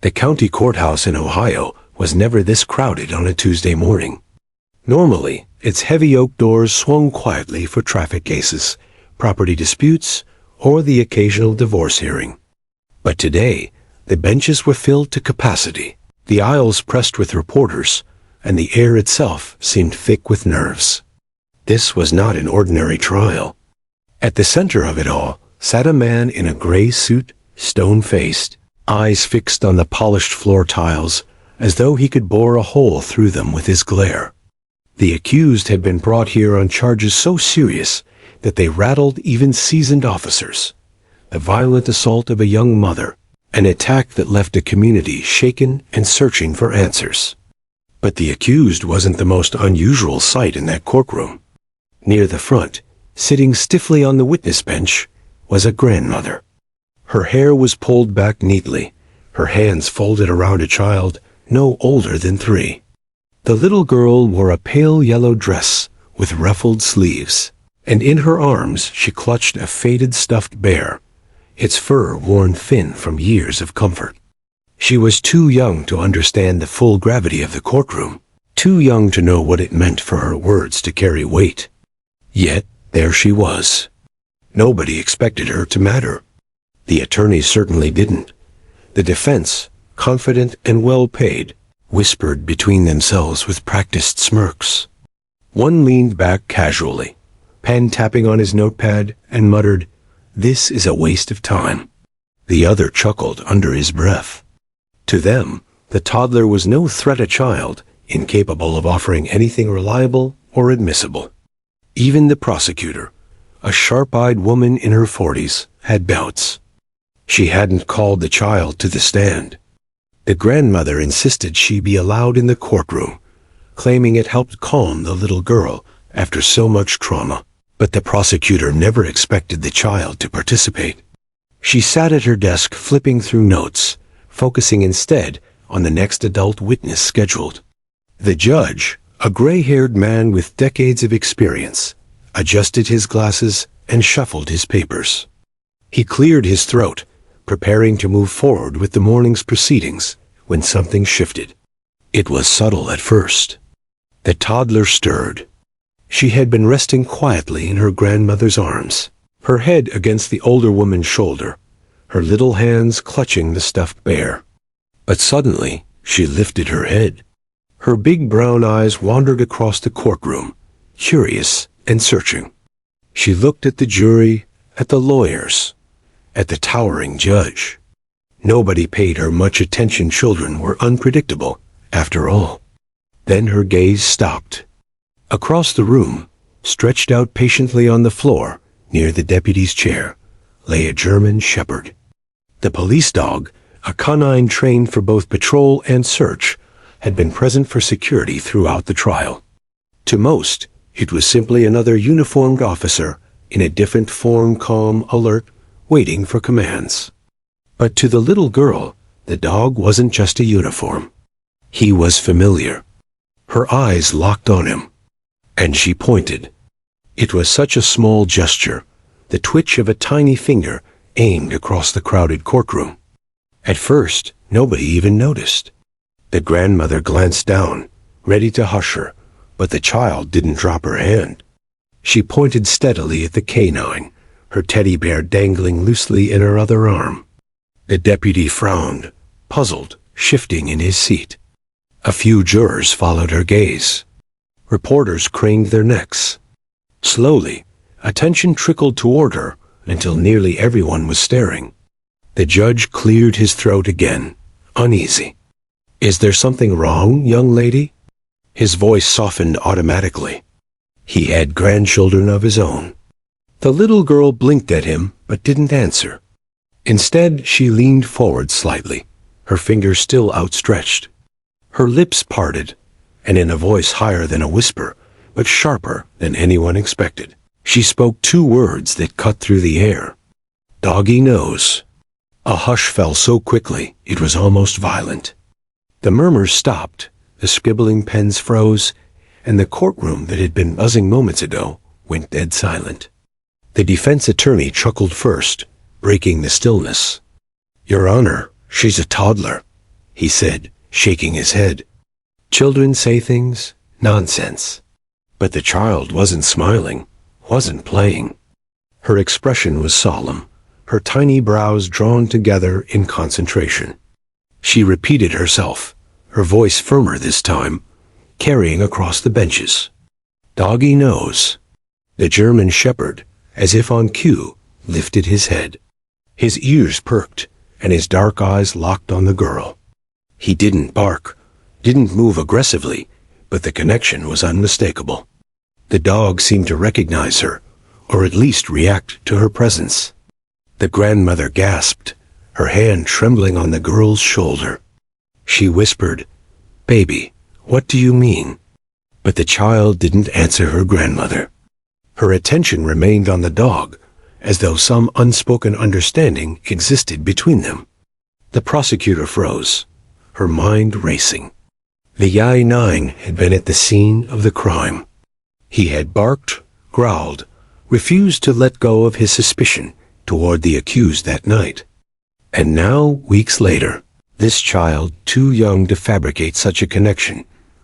The county courthouse in Ohio was never this crowded on a Tuesday morning. Normally, its heavy oak doors swung quietly for traffic cases, property disputes, or the occasional divorce hearing. But today, the benches were filled to capacity, the aisles pressed with reporters, and the air itself seemed thick with nerves. This was not an ordinary trial. At the center of it all sat a man in a gray suit, stone-faced, eyes fixed on the polished floor tiles, as though he could bore a hole through them with his glare. The accused had been brought here on charges so serious that they rattled even seasoned officers. The violent assault of a young mother, an attack that left a community shaken and searching for answers. But the accused wasn't the most unusual sight in that courtroom. Near the front, sitting stiffly on the witness bench, was a grandmother. Her hair was pulled back neatly, her hands folded around a child no older than 3. The little girl wore a pale yellow dress with ruffled sleeves, and in her arms she clutched a faded stuffed bear, its fur worn thin from years of comfort. She was too young to understand the full gravity of the courtroom, too young to know what it meant for her words to carry weight. Yet there she was. Nobody expected her to matter. The attorneys certainly didn't. The defense, confident and well-paid, whispered between themselves with practiced smirks. One leaned back casually, pen tapping on his notepad, and muttered, "This is a waste of time." The other chuckled under his breath. To them, the toddler was no threat a child, incapable of offering anything reliable or admissible. Even the prosecutor, a sharp-eyed woman in her 40s, had doubts. She hadn't called the child to the stand. The grandmother insisted she be allowed in the courtroom, claiming it helped calm the little girl after so much trauma. But the prosecutor never expected the child to participate. She sat at her desk flipping through notes, focusing instead on the next adult witness scheduled. The judge, a gray-haired man with decades of experience, adjusted his glasses and shuffled his papers. He cleared his throat, preparing to move forward with the morning's proceedings, when something shifted. It was subtle at first. The toddler stirred. She had been resting quietly in her grandmother's arms, her head against the older woman's shoulder, her little hands clutching the stuffed bear. But suddenly, she lifted her head. Her big brown eyes wandered across the courtroom, curious and searching. She looked at the jury, at the lawyers, at the towering judge. Nobody paid her much attention. Children were unpredictable, after all. Then her gaze stopped. Across the room, stretched out patiently on the floor, near the deputy's chair, lay a German shepherd. The police dog, a canine trained for both patrol and search, had been present for security throughout the trial. To most, it was simply another uniformed officer in a different form, calm, alert, waiting for commands. But to the little girl, the dog wasn't just a uniform. He was familiar. Her eyes locked on him, and she pointed. It was such a small gesture, the twitch of a tiny finger aimed across the crowded courtroom. At first, nobody even noticed. The grandmother glanced down, ready to hush her, but the child didn't drop her hand. She pointed steadily at the canine, her teddy bear dangling loosely in her other arm. The deputy frowned, puzzled, shifting in his seat. A few jurors followed her gaze. Reporters craned their necks. Slowly, attention trickled toward her until nearly everyone was staring. The judge cleared his throat again, uneasy. "Is there something wrong, young lady?" His voice softened automatically. He had grandchildren of his own. The little girl blinked at him but didn't answer. Instead, she leaned forward slightly, her fingers still outstretched. Her lips parted, and in a voice higher than a whisper, but sharper than anyone expected, she spoke 2 words that cut through the air. "Doggy knows." A hush fell so quickly it was almost violent. The murmurs stopped, the scribbling pens froze, and the courtroom that had been buzzing moments ago went dead silent. The defense attorney chuckled first, breaking the stillness. "Your Honor, she's a toddler. he said, shaking his head. Children say things, nonsense. But the child wasn't smiling, wasn't playing. Her expression was solemn, her tiny brows drawn together in concentration. She repeated herself, her voice firmer this time, carrying across the benches. Doggy knows. The German shepherd, as if on cue, lifted his head. His ears perked, and his dark eyes locked on the girl. He didn't bark, didn't move aggressively, but the connection was unmistakable. The dog seemed to recognize her, or at least react to her presence. The grandmother gasped, her hand trembling on the girl's shoulder. She whispered, "Baby, what do you mean?" But the child didn't answer her grandmother. Her attention remained on the dog, as though some unspoken understanding existed between them. The prosecutor froze, her mind racing. The I-9 had been at the scene of the crime. He had barked, growled, refused to let go of his suspicion toward the accused that night. And now, weeks later, this child, too young to fabricate such a connection,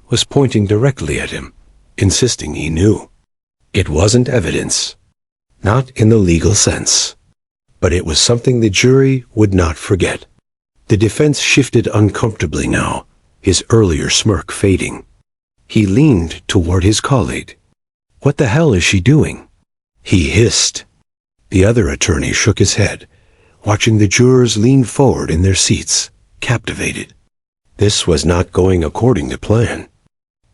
was pointing directly at him, insisting he knew. It wasn't evidence, not in the legal sense, but it was something the jury would not forget. The defense shifted uncomfortably now, his earlier smirk fading. He leaned toward his colleague. "What the hell is she doing?" he hissed. The other attorney shook his head, watching the jurors lean forward in their seats, captivated. This was not going according to plan.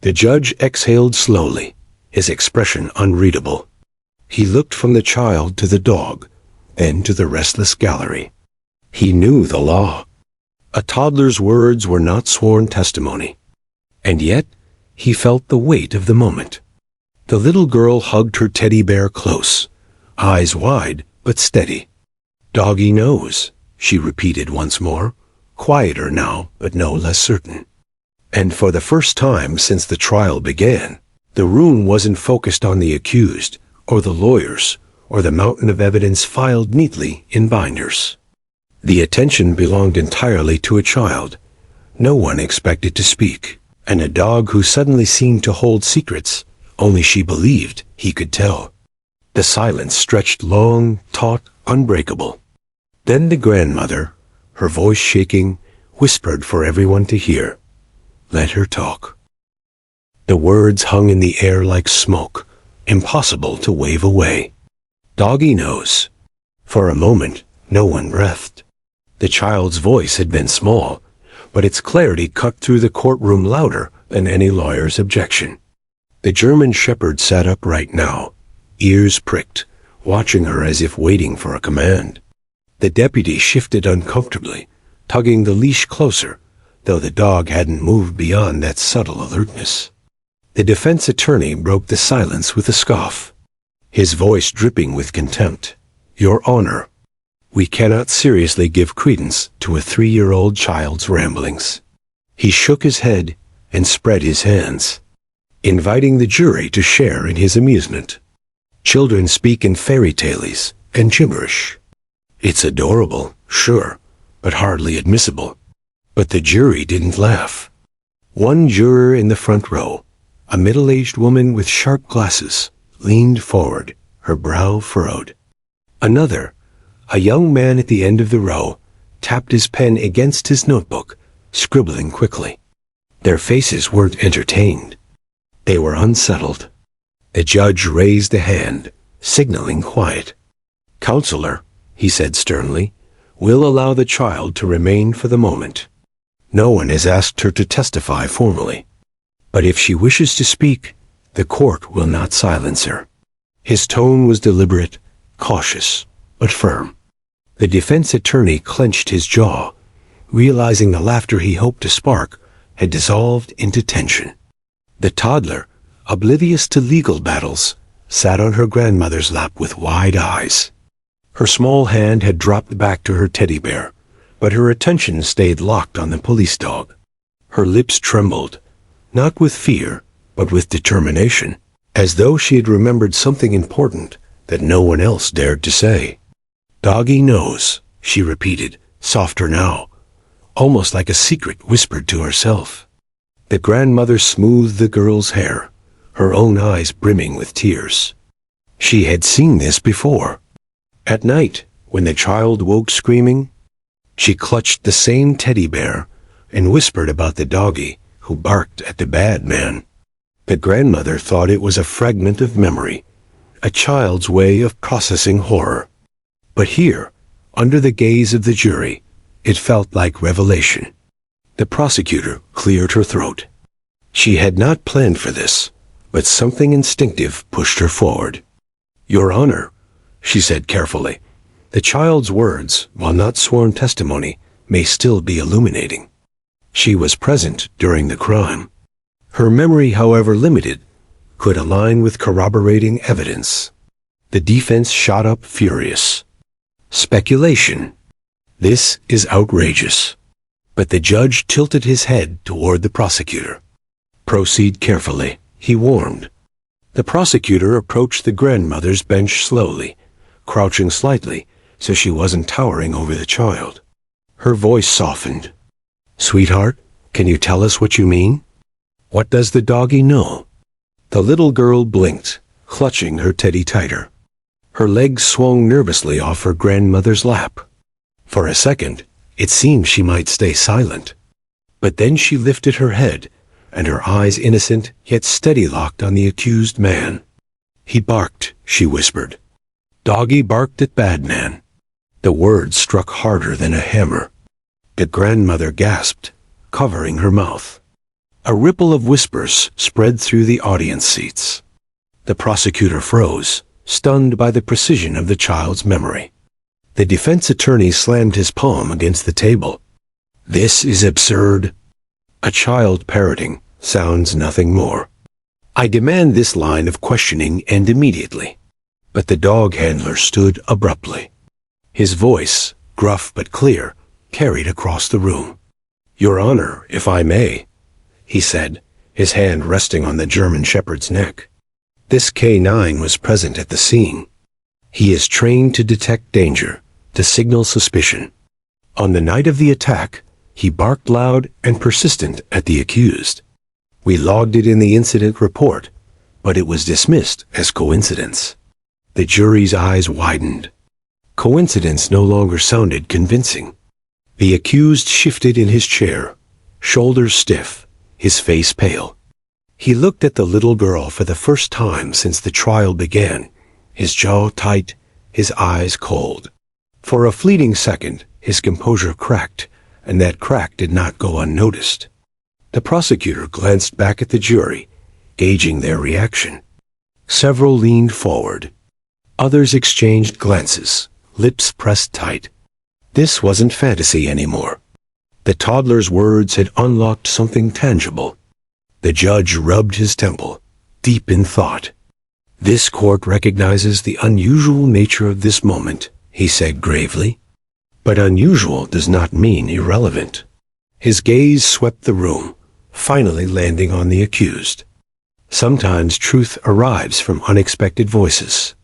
The judge exhaled slowly, his expression unreadable. He looked from the child to the dog, then to the restless gallery. He knew the law. A toddler's words were not sworn testimony. And yet, he felt the weight of the moment. The little girl hugged her teddy bear close, eyes wide but steady. "Doggy knows," she repeated once more, quieter now but no less certain. And for the first time since the trial began, the room wasn't focused on the accused, or the lawyers, or the mountain of evidence filed neatly in binders. The attention belonged entirely to a child, no one expected to speak, and a dog who suddenly seemed to hold secrets only she believed he could tell. The silence stretched long, taut, unbreakable. Then the grandmother, her voice shaking, whispered for everyone to hear, "Let her talk." The words hung in the air like smoke, impossible to wave away. "Doggy knows." For a moment, no one breathed. The child's voice had been small, but its clarity cut through the courtroom louder than any lawyer's objection. The German shepherd sat upright now, ears pricked, watching her as if waiting for a command. The deputy shifted uncomfortably, tugging the leash closer, though the dog hadn't moved beyond that subtle alertness. The defense attorney broke the silence with a scoff, his voice dripping with contempt. "Your Honor, we cannot seriously give credence to a 3-year-old child's ramblings." He shook his head and spread his hands, inviting the jury to share in his amusement. Children speak in fairy tales and gibberish. It's adorable, sure, but hardly admissible. But the jury didn't laugh. One juror in the front row, a middle-aged woman with sharp glasses, leaned forward, her brow furrowed. Another, a young man at the end of the row, tapped his pen against his notebook, scribbling quickly. Their faces weren't entertained. They were unsettled. The judge raised a hand, signaling quiet. "Counselor," he said sternly, "will allow the child to remain for the moment. No one has asked her to testify formally. But if she wishes to speak, the court will not silence her." His tone was deliberate, cautious, but firm. The defense attorney clenched his jaw, realizing the laughter he hoped to spark had dissolved into tension. The toddler, oblivious to legal battles, sat on her grandmother's lap with wide eyes. Her small hand had dropped back to her teddy bear, but her attention stayed locked on the police dog. Her lips trembled, not with fear, but with determination, as though she had remembered something important that no one else dared to say. "Doggy knows," she repeated, softer now. almost like a secret whispered to herself. The grandmother smoothed the girl's hair, her own eyes brimming with tears. She had seen this before. At night, when the child woke screaming, she clutched the same teddy bear and whispered about the doggy who barked at the bad man. The grandmother thought it was a fragment of memory, a child's way of processing horror. But here, under the gaze of the jury, it felt like revelation. The prosecutor cleared her throat. She had not planned for this, but something instinctive pushed her forward. "Your Honor," she said carefully, "the child's words, while not sworn testimony, may still be illuminating. She was present during the crime. Her memory, however limited, could align with corroborating evidence." The defense shot up furious. "Speculation. This is outrageous." But the judge tilted his head toward the prosecutor. "Proceed carefully," he warned. The prosecutor approached the grandmother's bench slowly, crouching slightly so she wasn't towering over the child. Her voice softened. "Sweetheart, can you tell us what you mean? What does the doggy know?" The little girl blinked, clutching her teddy tighter. Her legs swung nervously off her grandmother's lap. For a second, it seemed she might stay silent. But then she lifted her head, and her eyes innocent yet steady locked on the accused man. "He barked," she whispered. "Doggy barked at bad man." The words struck harder than a hammer. The grandmother gasped, covering her mouth. A ripple of whispers spread through the audience seats. The prosecutor froze, stunned by the precision of the child's memory. The defense attorney slammed his palm against the table. "This is absurd." A child parroting sounds nothing more. "I demand this line of questioning end immediately." But the dog handler stood abruptly. His voice, gruff but clear, carried across the room. "Your Honor, if I may," he said, his hand resting on the German shepherd's neck. "This K9 was present at the scene. He is trained to detect danger, to signal suspicion. On the night of the attack, he barked loud and persistent at the accused. We logged it in the incident report, but it was dismissed as coincidence." The jury's eyes widened. Coincidence no longer sounded convincing. The accused shifted in his chair, shoulders stiff, his face pale. He looked at the little girl for the first time since the trial began, his jaw tight, his eyes cold. For a fleeting second, his composure cracked, and that crack did not go unnoticed. The prosecutor glanced back at the jury, gauging their reaction. Several leaned forward. Others exchanged glances, lips pressed tight. This wasn't fantasy anymore. The toddler's words had unlocked something tangible. The judge rubbed his temple, deep in thought. "This court recognizes the unusual nature of this moment," he said gravely. "But unusual does not mean irrelevant." His gaze swept the room, finally landing on the accused. Sometimes truth arrives from unexpected voices.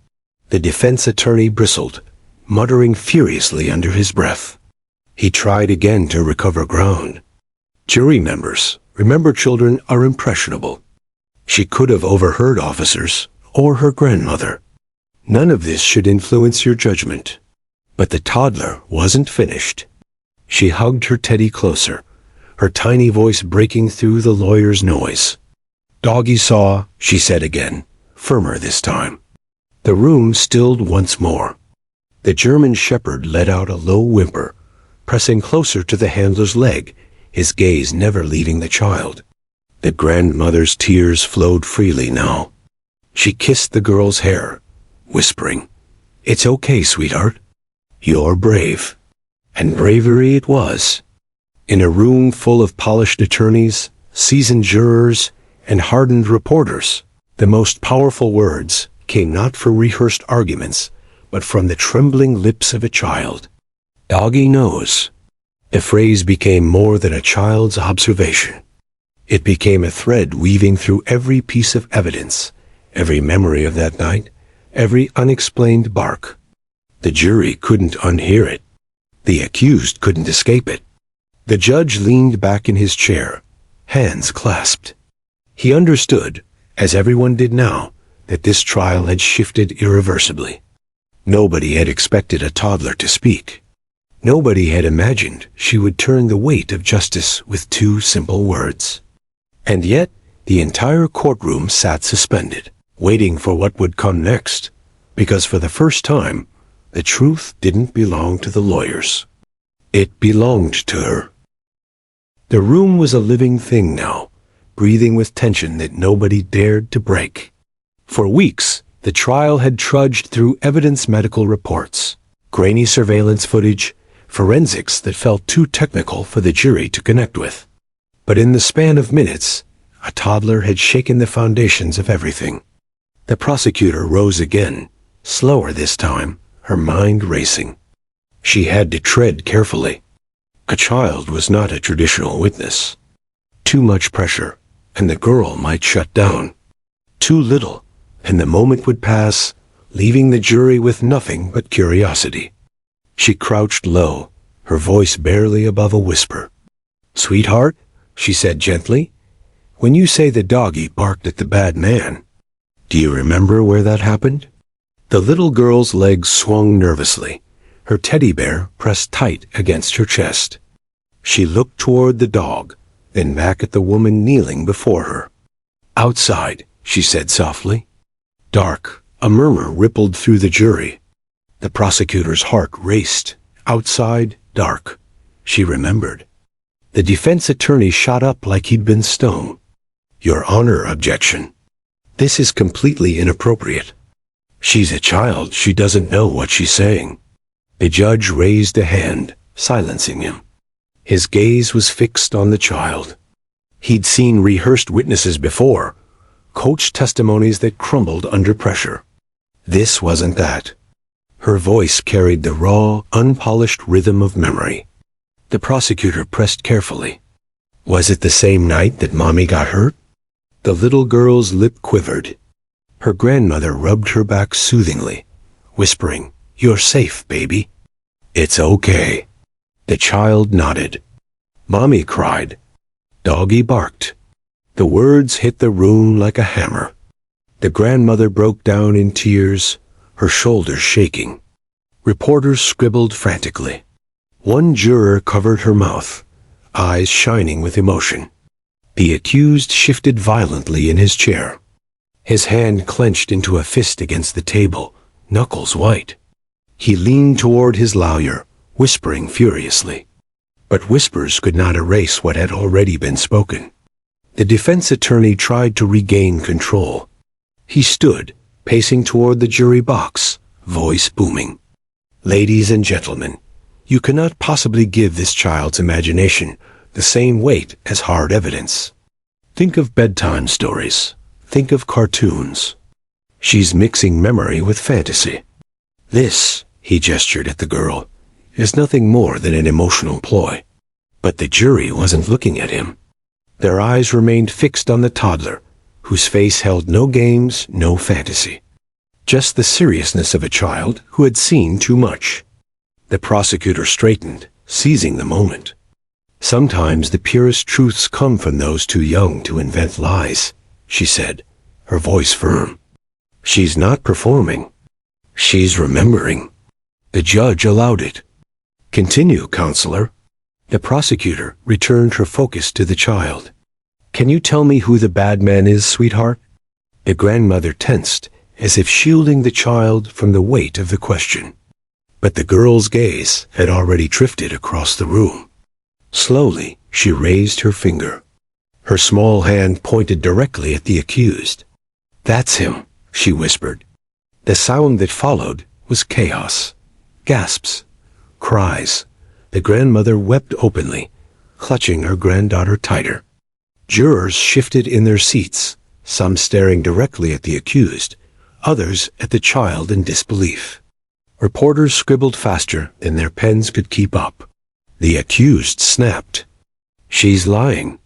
The defense attorney bristled, muttering furiously under his breath. He tried again to recover ground. "Jury members, remember children are impressionable. She could have overheard officers, or her grandmother. None of this should influence your judgment." But the toddler wasn't finished. She hugged her teddy closer, her tiny voice breaking through the lawyer's noise. "Doggy saw," she said again, firmer this time. The room stilled once more. The German shepherd let out a low whimper, pressing closer to the handler's leg, his gaze never leaving the child. The grandmother's tears flowed freely now. She kissed the girl's hair, whispering, "It's okay, sweetheart. You're brave." And bravery it was. In a room full of polished attorneys, seasoned jurors, and hardened reporters, the most powerful words came not from rehearsed arguments, but from the trembling lips of a child. "Doggy knows." The phrase became more than a child's observation. It became a thread weaving through every piece of evidence, every memory of that night, every unexplained bark. The jury couldn't unhear it. The accused couldn't escape it. The judge leaned back in his chair, hands clasped. He understood, as everyone did now, that this trial had shifted irreversibly. Nobody had expected a toddler to speak. Nobody had imagined she would turn the weight of justice with 2 simple words. And yet, the entire courtroom sat suspended, waiting for what would come next, because for the first time, the truth didn't belong to the lawyers. It belonged to her. The room was a living thing now, breathing with tension that nobody dared to break. For weeks, the trial had trudged through evidence, medical reports, grainy surveillance footage, forensics that felt too technical for the jury to connect with. But in the span of minutes, a toddler had shaken the foundations of everything. The prosecutor rose again, slower this time, her mind racing. She had to tread carefully. A child was not a traditional witness. Too much pressure, and the girl might shut down. Too little, and the moment would pass, leaving the jury with nothing but curiosity. She crouched low, her voice barely above a whisper. "Sweetheart," she said gently, "when you say the doggy barked at the bad man, do you remember where that happened?" The little girl's legs swung nervously, her teddy bear pressed tight against her chest. She looked toward the dog, then back at the woman kneeling before her. "Outside," she said softly. Dark, a murmur rippled through the jury. The prosecutor's heart raced. Outside, dark. She remembered. The defense attorney shot up like he'd been stung. "Your Honor, objection. This is completely inappropriate. She's a child. She doesn't know what she's saying." The judge raised a hand, silencing him. His gaze was fixed on the child. He'd seen rehearsed witnesses before, coached testimonies that crumbled under pressure. This wasn't that. Her voice carried the raw, unpolished rhythm of memory. The prosecutor pressed carefully. "Was it the same night that Mommy got hurt?" The little girl's lip quivered. Her grandmother rubbed her back soothingly, whispering, "You're safe, baby." "It's okay." The child nodded. "Mommy cried. Doggy barked." The words hit the room like a hammer. The grandmother broke down in tears, her shoulders shaking. Reporters scribbled frantically. One juror covered her mouth, eyes shining with emotion. The accused shifted violently in his chair. His hand clenched into a fist against the table, knuckles white. He leaned toward his lawyer, whispering furiously. But whispers could not erase what had already been spoken. The defense attorney tried to regain control. He stood, pacing toward the jury box, voice booming. "Ladies and gentlemen, you cannot possibly give this child's imagination the same weight as hard evidence. Think of bedtime stories. Think of cartoons. She's mixing memory with fantasy. This," he gestured at the girl, "is nothing more than an emotional ploy." But the jury wasn't looking at him. Their eyes remained fixed on the toddler, whose face held no games, no fantasy. Just the seriousness of a child who had seen too much. The prosecutor straightened, seizing the moment. "Sometimes the purest truths come from those too young to invent lies," she said, her voice firm. "She's not performing. She's remembering." The judge allowed it. "Continue, counselor." The prosecutor returned her focus to the child. "Can you tell me who the bad man is, sweetheart?" The grandmother tensed, as if shielding the child from the weight of the question. But the girl's gaze had already drifted across the room. Slowly, she raised her finger. Her small hand pointed directly at the accused. "That's him," she whispered. The sound that followed was chaos. Gasps, cries. The grandmother wept openly, clutching her granddaughter tighter. Jurors shifted in their seats, some staring directly at the accused, others at the child in disbelief. Reporters scribbled faster than their pens could keep up. The accused snapped. "She's lying."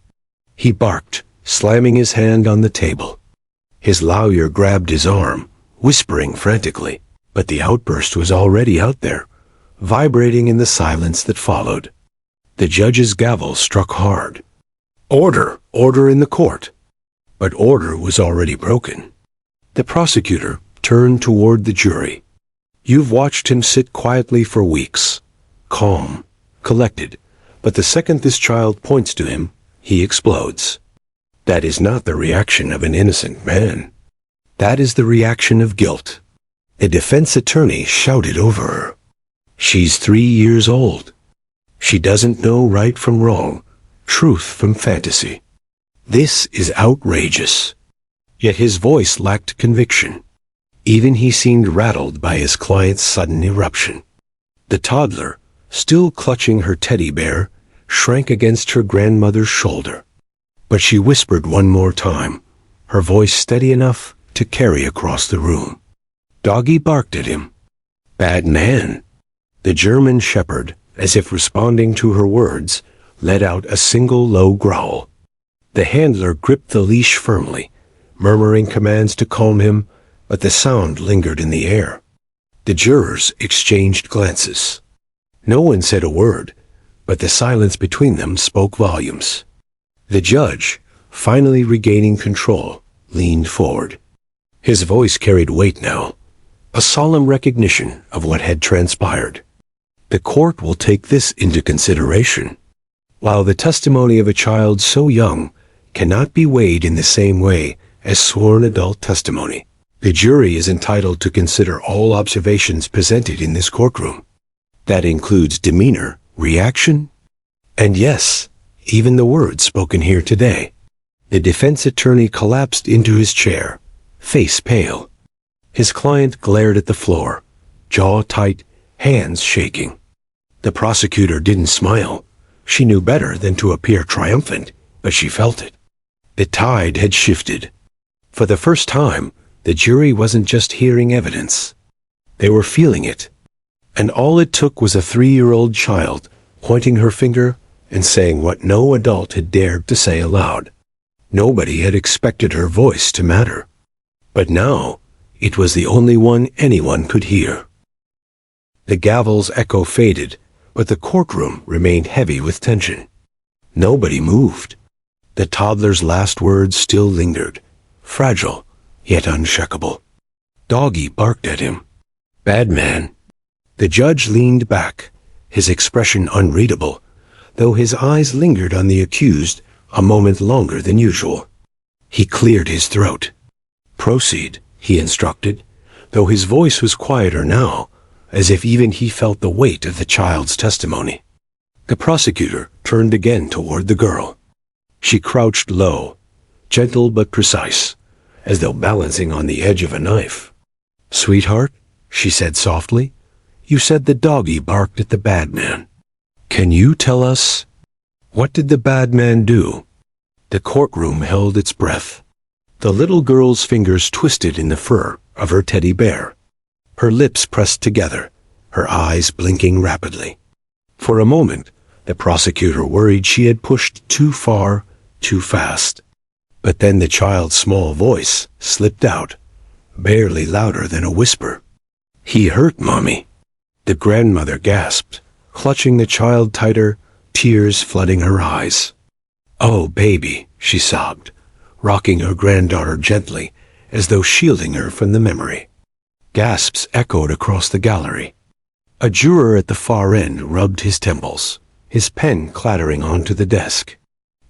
He barked, slamming his hand on the table. His lawyer grabbed his arm, whispering frantically, but the outburst was already out there, vibrating in the silence that followed. The judge's gavel struck hard. Order! Order in the court! But order was already broken. The prosecutor turned toward the jury. You've watched him sit quietly for weeks, calm, collected, but the second this child points to him, he explodes. That is not the reaction of an innocent man. That is the reaction of guilt. The defense attorney shouted over her. She's 3 years old. She doesn't know right from wrong, truth from fantasy. This is outrageous. Yet his voice lacked conviction. Even he seemed rattled by his client's sudden eruption. The toddler, still clutching her teddy bear, shrank against her grandmother's shoulder. But she whispered one more time, her voice steady enough to carry across the room. Doggy barked at him. Bad man. The German shepherd, as if responding to her words, let out a single low growl. The handler gripped the leash firmly, murmuring commands to calm him, but the sound lingered in the air. The jurors exchanged glances. No one said a word, but the silence between them spoke volumes. The judge, finally regaining control, leaned forward. His voice carried weight now, a solemn recognition of what had transpired. The court will take this into consideration. While the testimony of a child so young cannot be weighed in the same way as sworn adult testimony, the jury is entitled to consider all observations presented in this courtroom. That includes demeanor, reaction, and yes, even the words spoken here today. The defense attorney collapsed into his chair, face pale. His client glared at the floor, jaw tight, hands shaking. The prosecutor didn't smile. She knew better than to appear triumphant, but she felt it. The tide had shifted. For the first time, the jury wasn't just hearing evidence. They were feeling it. And all it took was a 3-year-old child pointing her finger and saying what no adult had dared to say aloud. Nobody had expected her voice to matter. But now, it was the only one anyone could hear. The gavel's echo faded, but the courtroom remained heavy with tension. Nobody moved. The toddler's last words still lingered, fragile, yet unshakable. Doggy barked at him. Bad man. The judge leaned back, his expression unreadable, though his eyes lingered on the accused a moment longer than usual. He cleared his throat. Proceed, he instructed, though his voice was quieter now, as if even he felt the weight of the child's testimony. The prosecutor turned again toward the girl. She crouched low, gentle but precise, as though balancing on the edge of a knife. Sweetheart, she said softly, you said the doggy barked at the bad man. Can you tell us, what did the bad man do? The courtroom held its breath. The little girl's fingers twisted in the fur of her teddy bear. Her lips pressed together, her eyes blinking rapidly. For a moment, the prosecutor worried she had pushed too far, too fast. But then the child's small voice slipped out, barely louder than a whisper. He hurt Mommy. The grandmother gasped, clutching the child tighter, tears flooding her eyes. Oh, baby, she sobbed, rocking her granddaughter gently, as though shielding her from the memory. Gasps echoed across the gallery. A juror at the far end rubbed his temples, his pen clattering onto the desk.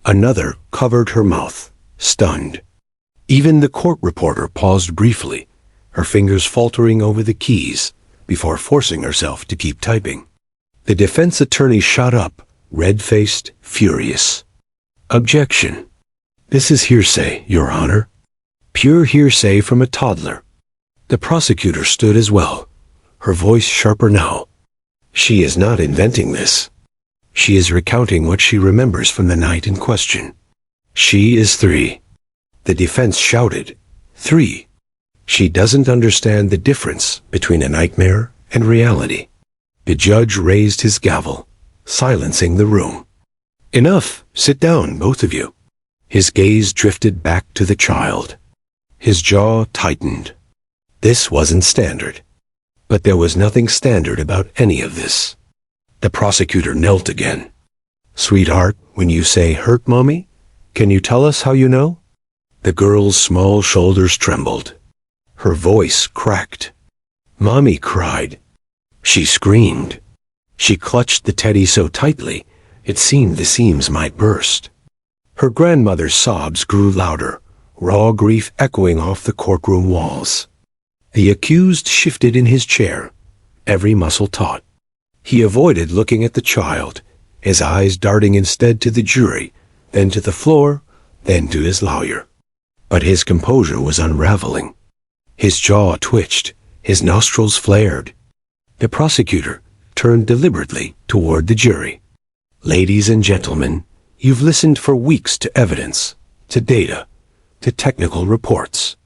Another covered her mouth, stunned. Even the court reporter paused briefly, her fingers faltering over the keys, before forcing herself to keep typing. The defense attorney shot up, red-faced, furious. Objection. This is hearsay, Your Honor. Pure hearsay from a toddler. The prosecutor stood as well, her voice sharper now. She is not inventing this. She is recounting what she remembers from the night in question. She is 3. The defense shouted, 3. She doesn't understand the difference between a nightmare and reality. The judge raised his gavel, silencing the room. Enough, sit down, both of you. His gaze drifted back to the child. His jaw tightened. This wasn't standard. But there was nothing standard about any of this. The prosecutor knelt again. Sweetheart, when you say hurt, Mommy, can you tell us how you know? The girl's small shoulders trembled. Her voice cracked. Mommy cried. She screamed. She clutched the teddy so tightly, it seemed the seams might burst. Her grandmother's sobs grew louder, raw grief echoing off the courtroom walls. The accused shifted in his chair, every muscle taut. He avoided looking at the child, his eyes darting instead to the jury, then to the floor, then to his lawyer. But his composure was unraveling. His jaw twitched, his nostrils flared. The prosecutor turned deliberately toward the jury. Ladies and gentlemen, you've listened for weeks to evidence, to data, to technical reports.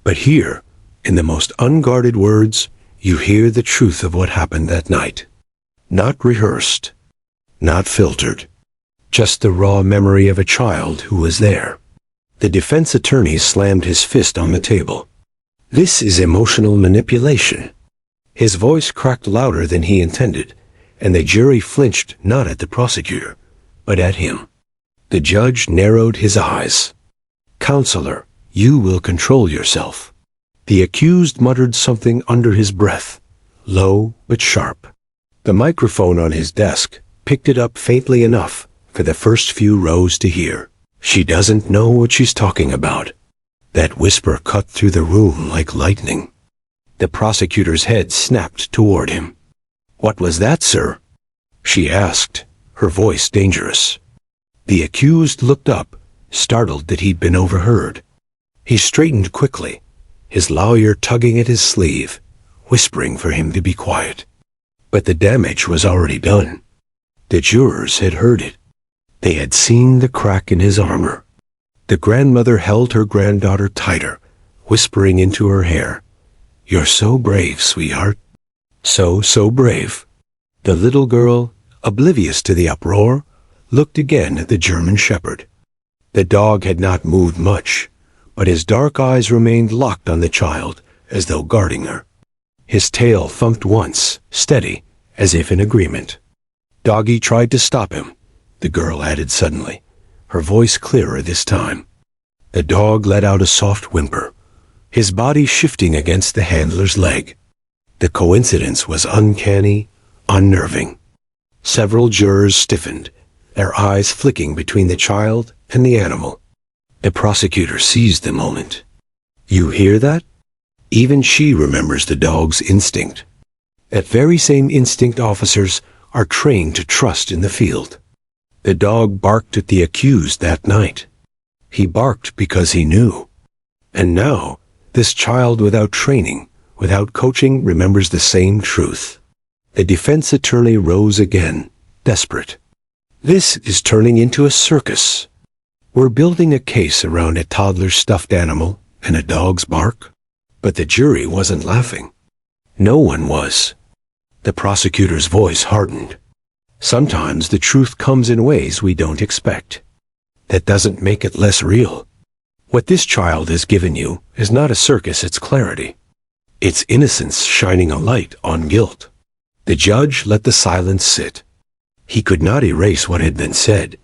But here, in the most unguarded words, you hear the truth of what happened that night. Not rehearsed, not filtered, just the raw memory of a child who was there. The defense attorney slammed his fist on the table. This is emotional manipulation. His voice cracked louder than he intended, and the jury flinched not at the prosecutor, but at him. The judge narrowed his eyes. Counselor, you will control yourself. The accused muttered something under his breath, low but sharp. The microphone on his desk picked it up faintly enough for the first few rows to hear. She doesn't know what she's talking about. That whisper cut through the room like lightning. The prosecutor's head snapped toward him. What was that, sir? She asked, her voice dangerous. The accused looked up, startled that he'd been overheard. He straightened quickly, his lawyer tugging at his sleeve, whispering for him to be quiet. But the damage was already done. The jurors had heard it. They had seen the crack in his armor. The grandmother held her granddaughter tighter, whispering into her hair, "You're so brave, sweetheart. So brave." The little girl, oblivious to the uproar, looked again at the German shepherd. The dog had not moved much, but his dark eyes remained locked on the child, as though guarding her. His tail thumped once, steady, as if in agreement. Doggy tried to stop him, the girl added suddenly, her voice clearer this time. The dog let out a soft whimper, his body shifting against the handler's leg. The coincidence was uncanny, unnerving. Several jurors stiffened, their eyes flicking between the child and the animal. The prosecutor seized the moment. You hear that? Even she remembers the dog's instinct. That very same instinct officers are trained to trust in the field. The dog barked at the accused that night. He barked because he knew. And now, this child without training, without coaching, remembers the same truth. The defense attorney rose again, desperate. This is turning into a circus. We're building a case around a toddler's stuffed animal and a dog's bark. But the jury wasn't laughing. No one was. The prosecutor's voice hardened. Sometimes the truth comes in ways we don't expect. That doesn't make it less real. What this child has given you is not a circus, it's clarity. It's innocence shining a light on guilt. The judge let the silence sit. He could not erase what had been said,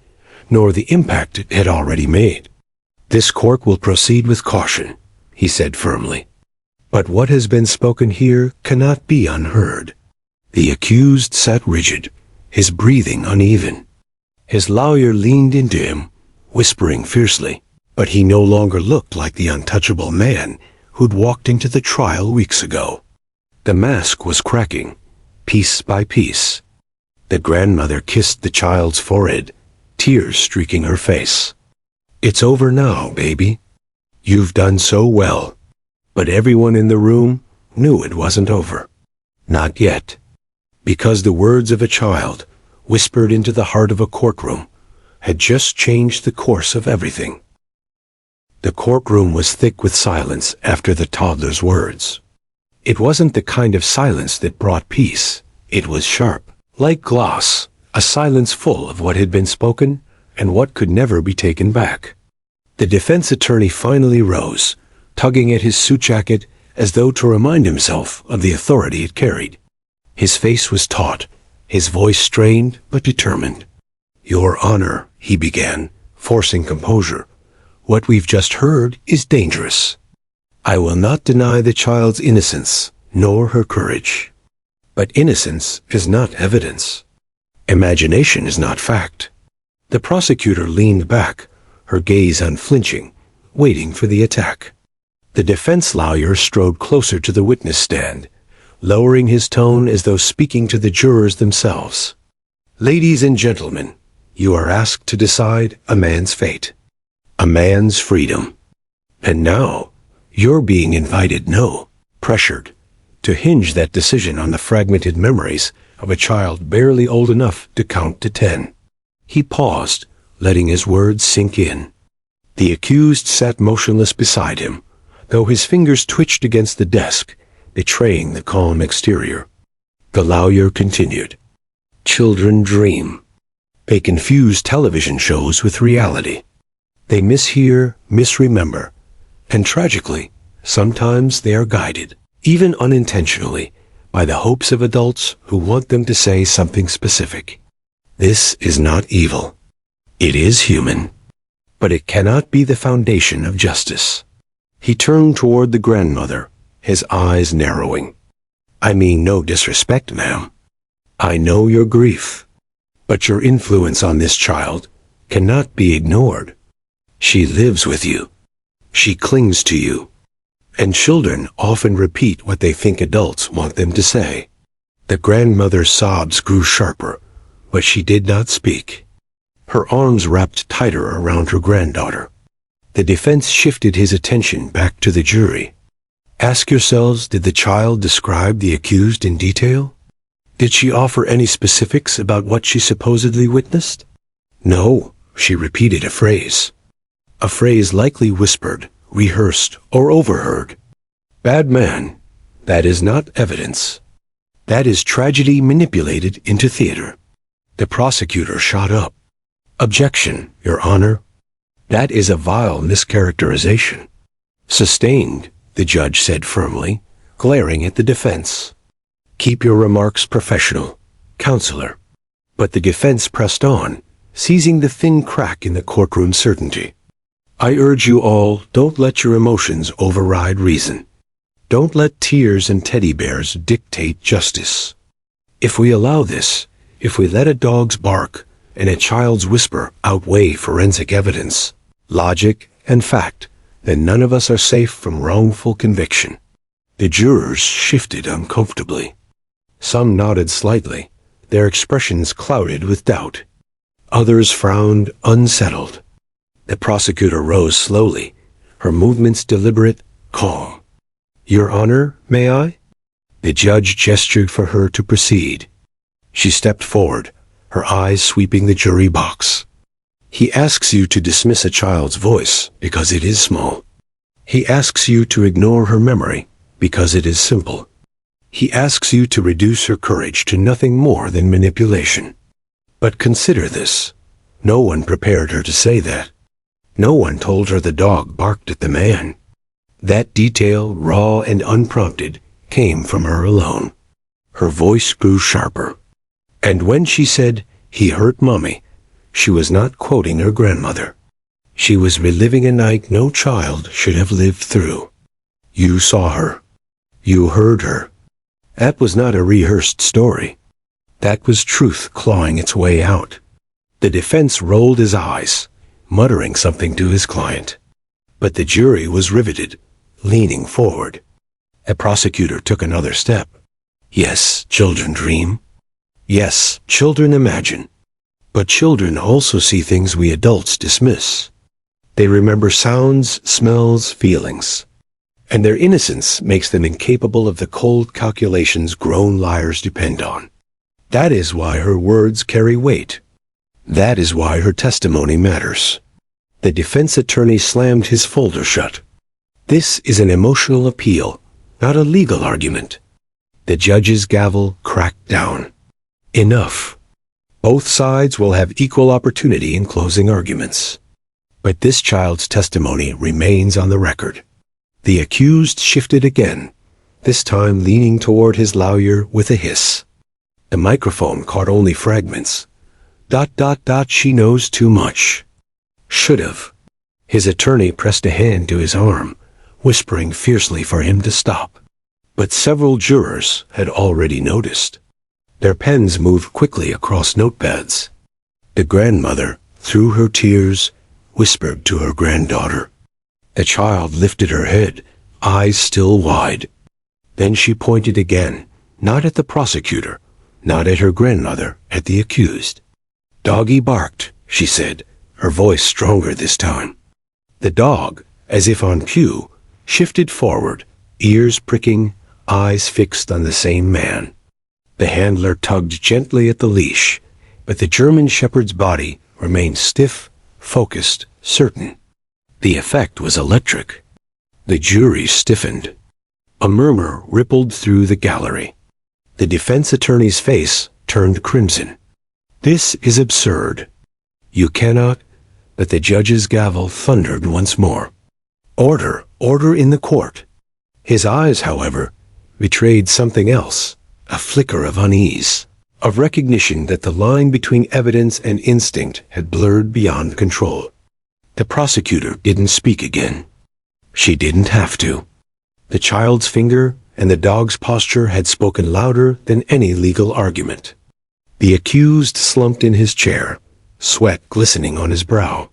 nor the impact it had already made. This court will proceed with caution, he said firmly. But what has been spoken here cannot be unheard. The accused sat rigid, his breathing uneven. His lawyer leaned into him, whispering fiercely, but he no longer looked like the untouchable man who'd walked into the trial weeks ago. The mask was cracking, piece by piece. The grandmother kissed the child's forehead, tears streaking her face. It's over now, baby. You've done so well. But everyone in the room knew it wasn't over. Not yet. Because the words of a child, whispered into the heart of a courtroom, had just changed the course of everything. The courtroom was thick with silence after the toddler's words. It wasn't the kind of silence that brought peace. It was sharp, like glass, a silence full of what had been spoken and what could never be taken back. The defense attorney finally rose, tugging at his suit jacket as though to remind himself of the authority it carried. His face was taut, his voice strained but determined. Your Honor, he began, forcing composure. What we've just heard is dangerous. I will not deny the child's innocence, nor her courage. But innocence is not evidence. Imagination is not fact. The prosecutor leaned back, her gaze unflinching, waiting for the attack. The defense lawyer strode closer to the witness stand, lowering his tone as though speaking to the jurors themselves. Ladies and gentlemen, you are asked to decide a man's fate, a man's freedom. And now, you're being invited, no, pressured, to hinge that decision on the fragmented memories of a child barely old enough to count to 10. He paused, letting his words sink in. The accused sat motionless beside him, though his fingers twitched against the desk, betraying the calm exterior. The lawyer continued. Children dream. They confuse television shows with reality. They mishear, misremember, and tragically, sometimes they are guided, even unintentionally, by the hopes of adults who want them to say something specific. This is not evil. It is human. But it cannot be the foundation of justice. He turned toward the grandmother, his eyes narrowing. I mean no disrespect, ma'am. I know your grief. But your influence on this child cannot be ignored. She lives with you. She clings to you. And children often repeat what they think adults want them to say. The grandmother's sobs grew sharper, but she did not speak. Her arms wrapped tighter around her granddaughter. The defense shifted his attention back to the jury. Ask yourselves, did the child describe the accused in detail? Did she offer any specifics about what she supposedly witnessed? No, she repeated a phrase. A phrase likely whispered, rehearsed, or overheard. Bad man, that is not evidence. That is tragedy manipulated into theater. The prosecutor shot up. Objection, Your Honor. That is a vile mischaracterization. Sustained, the judge said firmly, glaring at the defense. Keep your remarks professional, counselor. But the defense pressed on, seizing the thin crack in the courtroom certainty. I urge you all, don't let your emotions override reason. Don't let tears and teddy bears dictate justice. If we allow this, if we let a dog's bark and a child's whisper outweigh forensic evidence, logic, and fact, then none of us are safe from wrongful conviction. The jurors shifted uncomfortably. Some nodded slightly, their expressions clouded with doubt. Others frowned, unsettled. The prosecutor rose slowly, her movements deliberate, calm. Your Honor, may I? The judge gestured for her to proceed. She stepped forward, her eyes sweeping the jury box. He asks you to dismiss a child's voice because it is small. He asks you to ignore her memory because it is simple. He asks you to reduce her courage to nothing more than manipulation. But consider this. No one prepared her to say that. No one told her the dog barked at the man. That detail, raw and unprompted, came from her alone. Her voice grew sharper. And when she said, "He hurt Mommy," she was not quoting her grandmother. She was reliving a night no child should have lived through. You saw her. You heard her. That was not a rehearsed story. That was truth clawing its way out. The defense rolled his eyes, muttering something to his client. But the jury was riveted, leaning forward. A prosecutor took another step. Yes, children dream. Yes, children imagine. But children also see things we adults dismiss. They remember sounds, smells, feelings. And their innocence makes them incapable of the cold calculations grown liars depend on. That is why her words carry weight. That is why her testimony matters. The defense attorney slammed his folder shut. This is an emotional appeal, not a legal argument. The judge's gavel cracked down. Enough. Both sides will have equal opportunity in closing arguments. But this child's testimony remains on the record. The accused shifted again, this time leaning toward his lawyer with a hiss. The microphone caught only fragments. She knows too much. Should've. His attorney pressed a hand to his arm, whispering fiercely for him to stop. But several jurors had already noticed. Their pens moved quickly across notepads. The grandmother, through her tears, whispered to her granddaughter. The child lifted her head, eyes still wide. Then she pointed again, not at the prosecutor, not at her grandmother, at the accused. "Doggy barked," she said, her voice stronger this time. The dog, as if on cue, shifted forward, ears pricking, eyes fixed on the same man. The handler tugged gently at the leash, but the German shepherd's body remained stiff, focused, certain. The effect was electric. The jury stiffened. A murmur rippled through the gallery. The defense attorney's face turned crimson. "This is absurd. You cannot," but the judge's gavel thundered once more. "Order, order in the court." His eyes, however, betrayed something else, a flicker of unease, of recognition that the line between evidence and instinct had blurred beyond control. The prosecutor didn't speak again. She didn't have to. The child's finger and the dog's posture had spoken louder than any legal argument. The accused slumped in his chair, sweat glistening on his brow.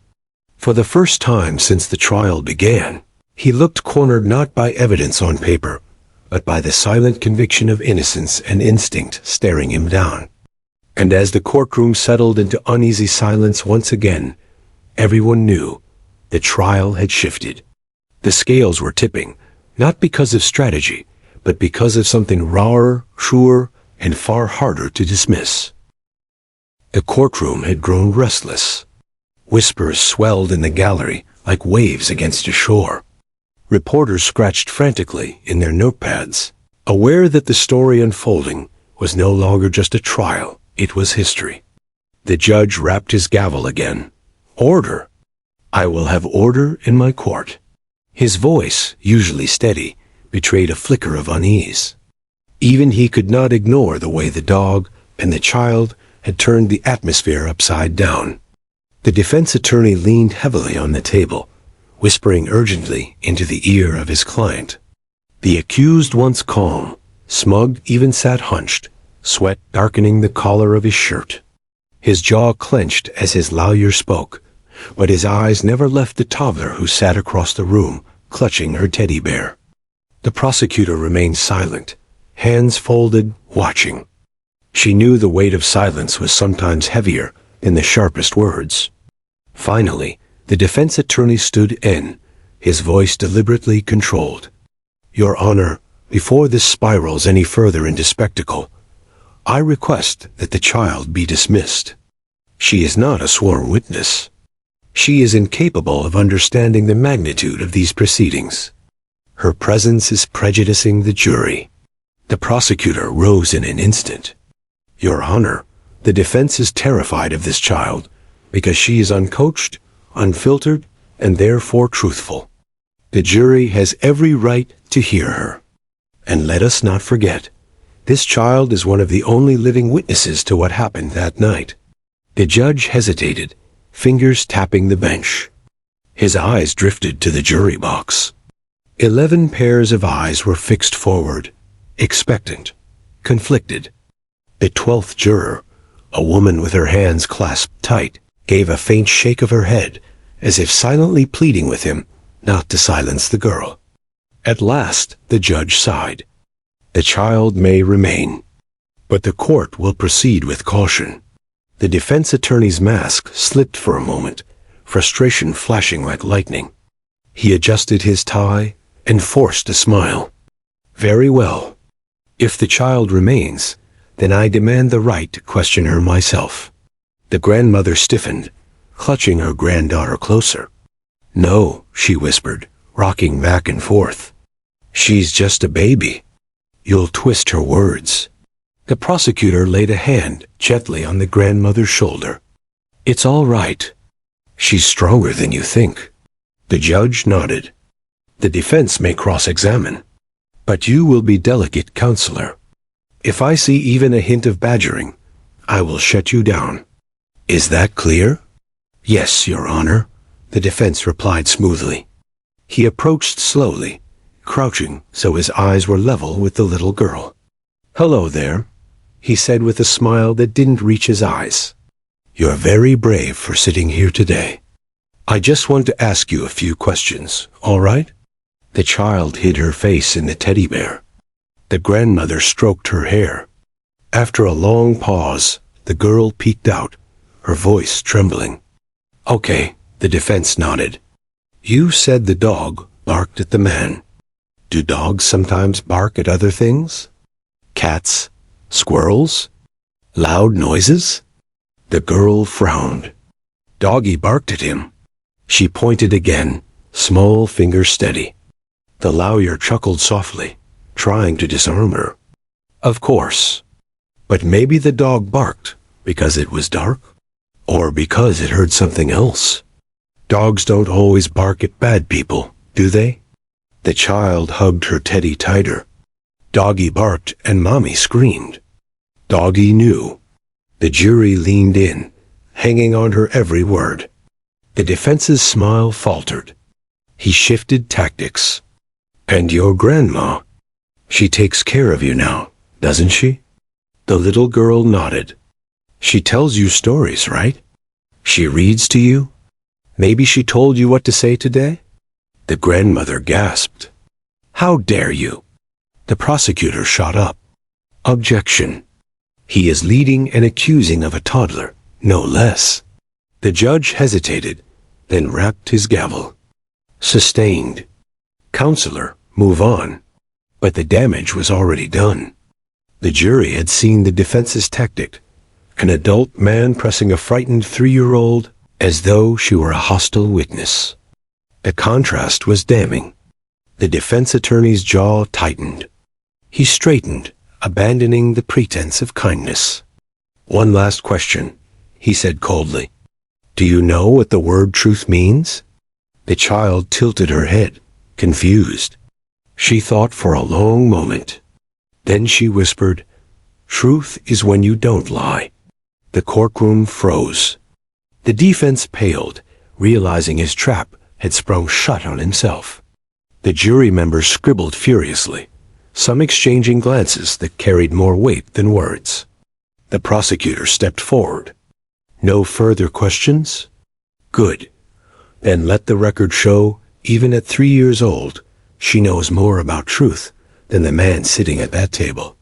For the first time since the trial began, he looked cornered not by evidence on paper, but by the silent conviction of innocence and instinct staring him down. And as the courtroom settled into uneasy silence once again, everyone knew the trial had shifted. The scales were tipping, not because of strategy, but because of something rawer, truer, and far harder to dismiss. The courtroom had grown restless. Whispers swelled in the gallery like waves against a shore. Reporters scratched frantically in their notepads, aware that the story unfolding was no longer just a trial, it was history. The judge rapped his gavel again. "Order! I will have order in my court." His voice, usually steady, betrayed a flicker of unease. Even he could not ignore the way the dog and the child had turned the atmosphere upside down. The defense attorney leaned heavily on the table, whispering urgently into the ear of his client. The accused, once calm, smug, even sat hunched, sweat darkening the collar of his shirt. His jaw clenched as his lawyer spoke, but his eyes never left the toddler who sat across the room, clutching her teddy bear. The prosecutor remained silent, hands folded, watching. She knew the weight of silence was sometimes heavier than the sharpest words. Finally, the defense attorney stood in, his voice deliberately controlled. "Your Honor, before this spirals any further into spectacle, I request that the child be dismissed. She is not a sworn witness. She is incapable of understanding the magnitude of these proceedings. Her presence is prejudicing the jury." The prosecutor rose in an instant. "Your Honor, the defense is terrified of this child because she is uncoached, unfiltered, and therefore truthful. The jury has every right to hear her. And let us not forget, this child is one of the only living witnesses to what happened that night." The judge hesitated, fingers tapping the bench. His eyes drifted to the jury box. 11 pairs of eyes were fixed forward, expectant, conflicted. The 12th juror, a woman with her hands clasped tight, gave a faint shake of her head, as if silently pleading with him not to silence the girl. At last, the judge sighed. "The child may remain, but the court will proceed with caution." The defense attorney's mask slipped for a moment, frustration flashing like lightning. He adjusted his tie and forced a smile. "Very well. If the child remains, then I demand the right to question her myself." The grandmother stiffened, clutching her granddaughter closer. "No," she whispered, rocking back and forth. "She's just a baby. You'll twist her words." The prosecutor laid a hand gently on the grandmother's shoulder. "It's all right. She's stronger than you think." The judge nodded. "The defense may cross-examine, but you will be delegate counselor. If I see even a hint of badgering, I will shut you down." Is that clear? Yes, Your Honor, the defense replied smoothly. He approached slowly, crouching so his eyes were level with the little girl. Hello there, he said with a smile that didn't reach his eyes. You're very brave for sitting here today. I just want to ask you a few questions, all right? The child hid her face in the teddy bear. The grandmother stroked her hair. After a long pause, the girl peeked out, her voice trembling. Okay, the defense nodded. You said the dog barked at the man. Do dogs sometimes bark at other things? Cats? Squirrels? Loud noises? The girl frowned. Doggy barked at him. She pointed again, small finger steady. The lawyer chuckled softly, trying to disarm her. Of course. But maybe the dog barked because it was dark? Or because it heard something else? Dogs don't always bark at bad people, do they? The child hugged her teddy tighter. Doggy barked and Mommy screamed. Doggy knew. The jury leaned in, hanging on her every word. The defense's smile faltered. He shifted tactics. And your grandma? She takes care of you now, doesn't she? The little girl nodded. She tells you stories, right? She reads to you? Maybe she told you what to say today? The grandmother gasped. How dare you? The prosecutor shot up. Objection. He is leading and accusing of a toddler, no less. The judge hesitated, then rapped his gavel. Sustained. Counselor, move on. But the damage was already done. The jury had seen the defense's tactic, an adult man pressing a frightened 3-year-old as though she were a hostile witness. The contrast was damning. The defense attorney's jaw tightened. He straightened, abandoning the pretense of kindness. One last question, he said coldly. Do you know what the word truth means? The child tilted her head, confused. She thought for a long moment. Then she whispered, Truth is when you don't lie. The courtroom froze. The defense paled, realizing his trap had sprung shut on himself. The jury members scribbled furiously, some exchanging glances that carried more weight than words. The prosecutor stepped forward. No further questions? Good. Then let the record show, even at 3 years old, she knows more about truth than the man sitting at that table.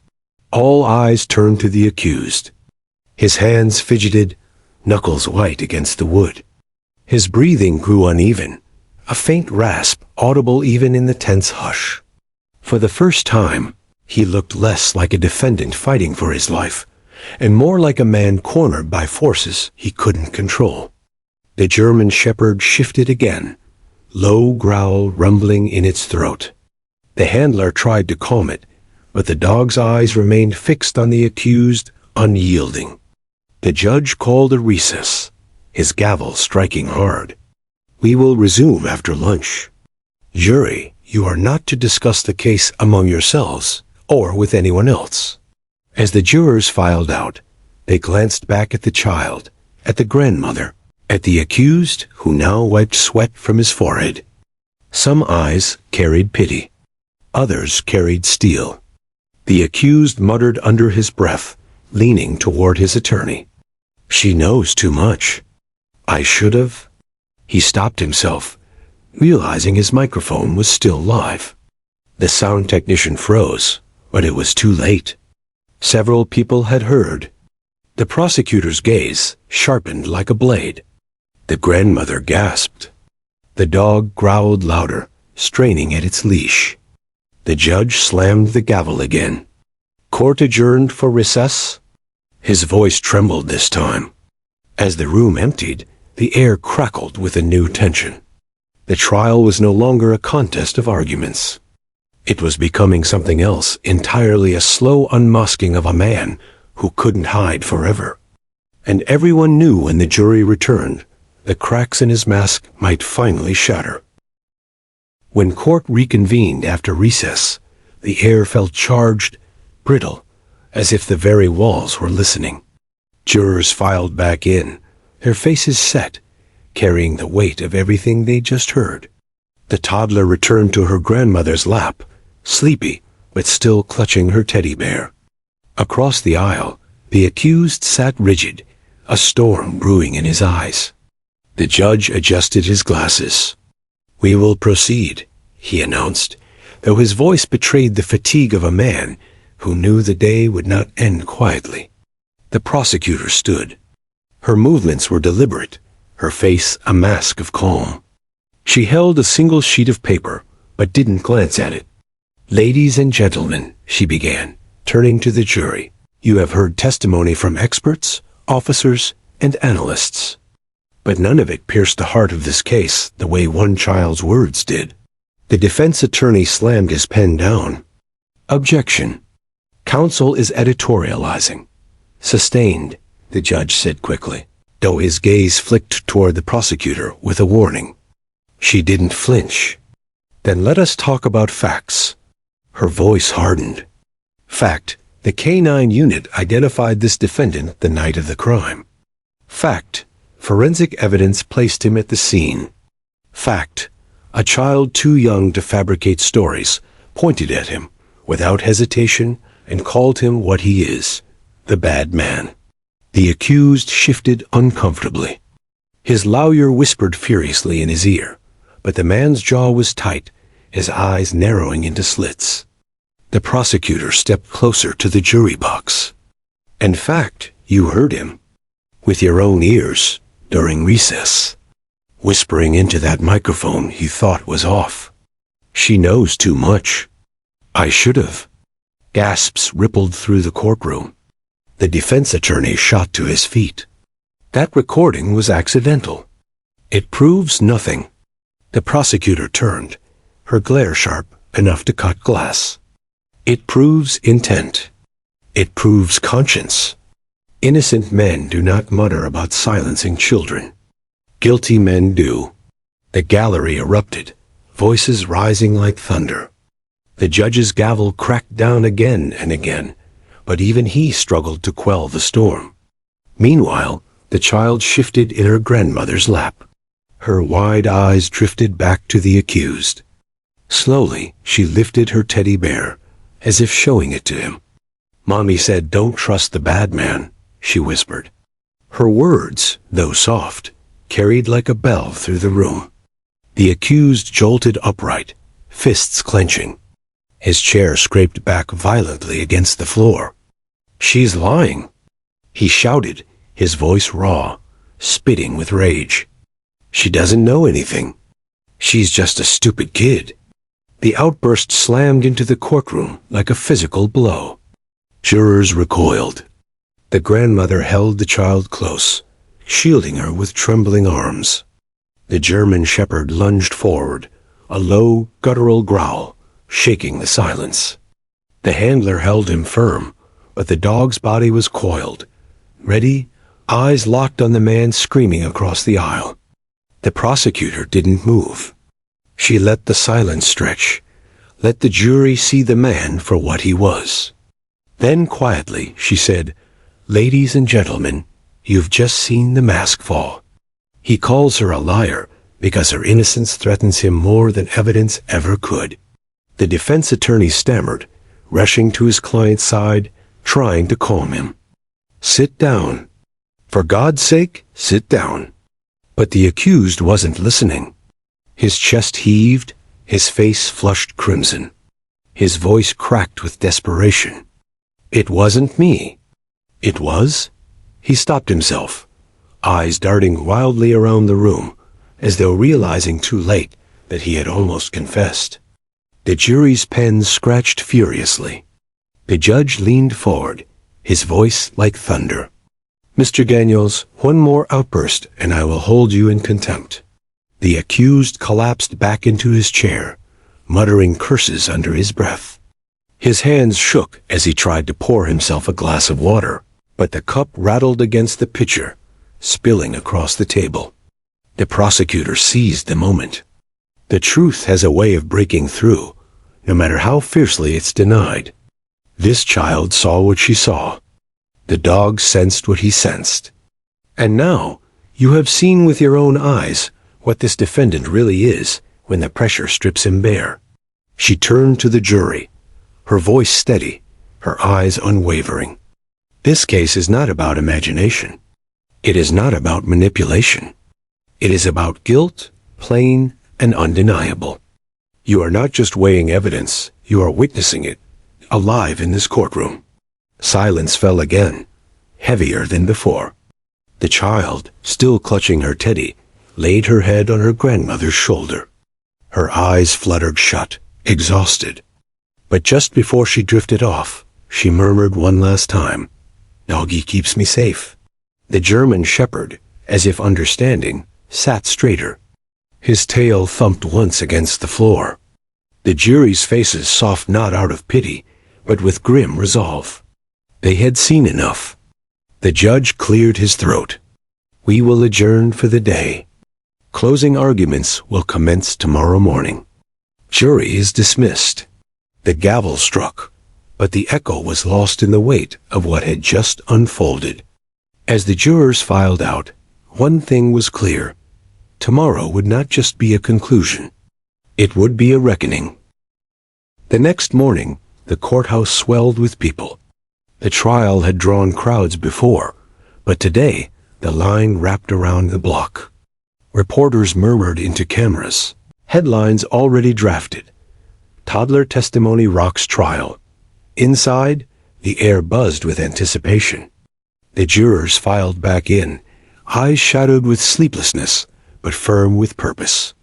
All eyes turned to the accused. His hands fidgeted, knuckles white against the wood. His breathing grew uneven, a faint rasp audible even in the tense hush. For the first time, he looked less like a defendant fighting for his life, and more like a man cornered by forces he couldn't control. The German shepherd shifted again, low growl rumbling in its throat. The handler tried to calm it, but the dog's eyes remained fixed on the accused, unyielding. The judge called a recess, his gavel striking hard. We will resume after lunch. Jury, you are not to discuss the case among yourselves or with anyone else. As the jurors filed out, they glanced back at the child, at the grandmother, at the accused who now wiped sweat from his forehead. Some eyes carried pity. Others carried steel. The accused muttered under his breath, leaning toward his attorney. She knows too much. I should have. He stopped himself, realizing his microphone was still live. The sound technician froze, but it was too late. Several people had heard. The prosecutor's gaze sharpened like a blade. The grandmother gasped. The dog growled louder, straining at its leash. The judge slammed the gavel again. Court adjourned for recess. His voice trembled this time. As the room emptied, the air crackled with a new tension. The trial was no longer a contest of arguments. It was becoming something else, entirely a slow unmasking of a man who couldn't hide forever. And everyone knew when the jury returned, the cracks in his mask might finally shatter. When court reconvened after recess, the air felt charged, brittle, as if the very walls were listening. Jurors filed back in, their faces set, carrying the weight of everything they just heard. The toddler returned to her grandmother's lap, sleepy, but still clutching her teddy bear. Across the aisle, the accused sat rigid, a storm brewing in his eyes. The judge adjusted his glasses. "We will proceed," he announced, though his voice betrayed the fatigue of a man who knew the day would not end quietly. The prosecutor stood. Her movements were deliberate, her face a mask of calm. She held a single sheet of paper, but didn't glance at it. "Ladies and gentlemen," she began, turning to the jury, "you have heard testimony from experts, officers, and analysts. But none of it pierced the heart of this case the way one child's words did." The defense attorney slammed his pen down. "Objection. Counsel is editorializing." "Sustained," the judge said quickly, though his gaze flicked toward the prosecutor with a warning. She didn't flinch. "Then let us talk about facts." Her voice hardened. "Fact. The K-9 unit identified this defendant the night of the crime. Fact. Forensic evidence placed him at the scene. Fact. A child too young to fabricate stories pointed at him without hesitation and called him what he is, the bad man." The accused shifted uncomfortably. His lawyer whispered furiously in his ear, but the man's jaw was tight, his eyes narrowing into slits. The prosecutor stepped closer to the jury box. "In fact, you heard him. With your own ears, during recess. Whispering into that microphone he thought was off. She knows too much. I should have." Gasps rippled through the courtroom. The defense attorney shot to his feet. "That recording was accidental. It proves nothing." The prosecutor turned, her glare sharp enough to cut glass. "It proves intent. It proves conscience. Innocent men do not mutter about silencing children. Guilty men do." The gallery erupted, voices rising like thunder. The judge's gavel cracked down again and again, but even he struggled to quell the storm. Meanwhile, the child shifted in her grandmother's lap. Her wide eyes drifted back to the accused. Slowly, she lifted her teddy bear, as if showing it to him. "Mommy said don't trust the bad man," she whispered. Her words, though soft, carried like a bell through the room. The accused jolted upright, fists clenching. His chair scraped back violently against the floor. "She's lying," he shouted, his voice raw, spitting with rage. "She doesn't know anything. She's just a stupid kid." The outburst slammed into the courtroom like a physical blow. Jurors recoiled. The grandmother held the child close, shielding her with trembling arms. The German shepherd lunged forward, a low, guttural growl, shaking the silence. The handler held him firm, but the dog's body was coiled, ready, eyes locked on the man screaming across the aisle. The prosecutor didn't move. She let the silence stretch, let the jury see the man for what he was. Then quietly she said, "Ladies and gentlemen, you've just seen the mask fall. He calls her a liar because her innocence threatens him more than evidence ever could." The defense attorney stammered, rushing to his client's side, trying to calm him. "Sit down. For God's sake, sit down." But the accused wasn't listening. His chest heaved, his face flushed crimson. His voice cracked with desperation. "It wasn't me." "It was?" He stopped himself, eyes darting wildly around the room, as though realizing too late that he had almost confessed. The jury's pen scratched furiously. The judge leaned forward, his voice like thunder. "Mr. Daniels, one more outburst and I will hold you in contempt." The accused collapsed back into his chair, muttering curses under his breath. His hands shook as he tried to pour himself a glass of water, but the cup rattled against the pitcher, spilling across the table. The prosecutor seized the moment. The truth has a way of breaking through, no matter how fiercely it's denied. This child saw what she saw. The dog sensed what he sensed. And now, You have seen with your own eyes what this defendant really is when the pressure strips him bare. She turned to the jury, her voice steady, her eyes unwavering. This case is not about imagination. It is not about manipulation. It is about guilt, plain and undeniable. You are not just weighing evidence, you are witnessing it, alive in this courtroom. Silence fell again, heavier than before. The child, still clutching her teddy, laid her head on her grandmother's shoulder. Her eyes fluttered shut, exhausted. But just before she drifted off, she murmured one last time, "Doggy keeps me safe." The German shepherd, as if understanding, sat straighter. His tail thumped once against the floor. The jury's faces softened not out of pity, but with grim resolve. They had seen enough. The judge cleared his throat. "We will adjourn for the day. Closing arguments will commence tomorrow morning. Jury is dismissed." The gavel struck, but the echo was lost in the weight of what had just unfolded. As the jurors filed out, one thing was clear. Tomorrow would not just be a conclusion. It would be a reckoning. The next morning, the courthouse swelled with people. The trial had drawn crowds before, but today the line wrapped around the block. Reporters murmured into cameras. Headlines already drafted. Toddler testimony rocks trial. Inside, the air buzzed with anticipation. The jurors filed back in, eyes shadowed with sleeplessness, but firm with purpose.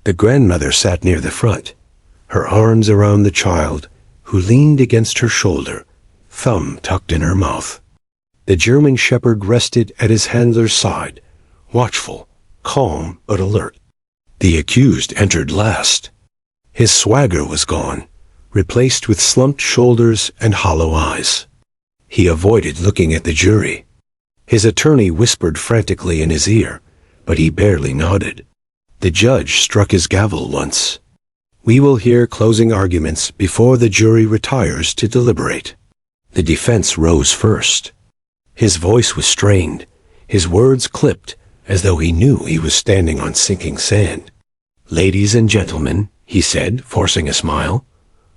The grandmother sat near the front, her arms around the child, who leaned against her shoulder, thumb tucked in her mouth. The German shepherd rested at his handler's side, watchful, calm but alert. The accused entered last. His swagger was gone, replaced with slumped shoulders and hollow eyes. He avoided looking at the jury. His attorney whispered frantically in his ear, but he barely nodded. The judge struck his gavel once. "We will hear closing arguments before the jury retires to deliberate." The defense rose first. His voice was strained, his words clipped, as though he knew he was standing on sinking sand. "Ladies and gentlemen," he said, forcing a smile,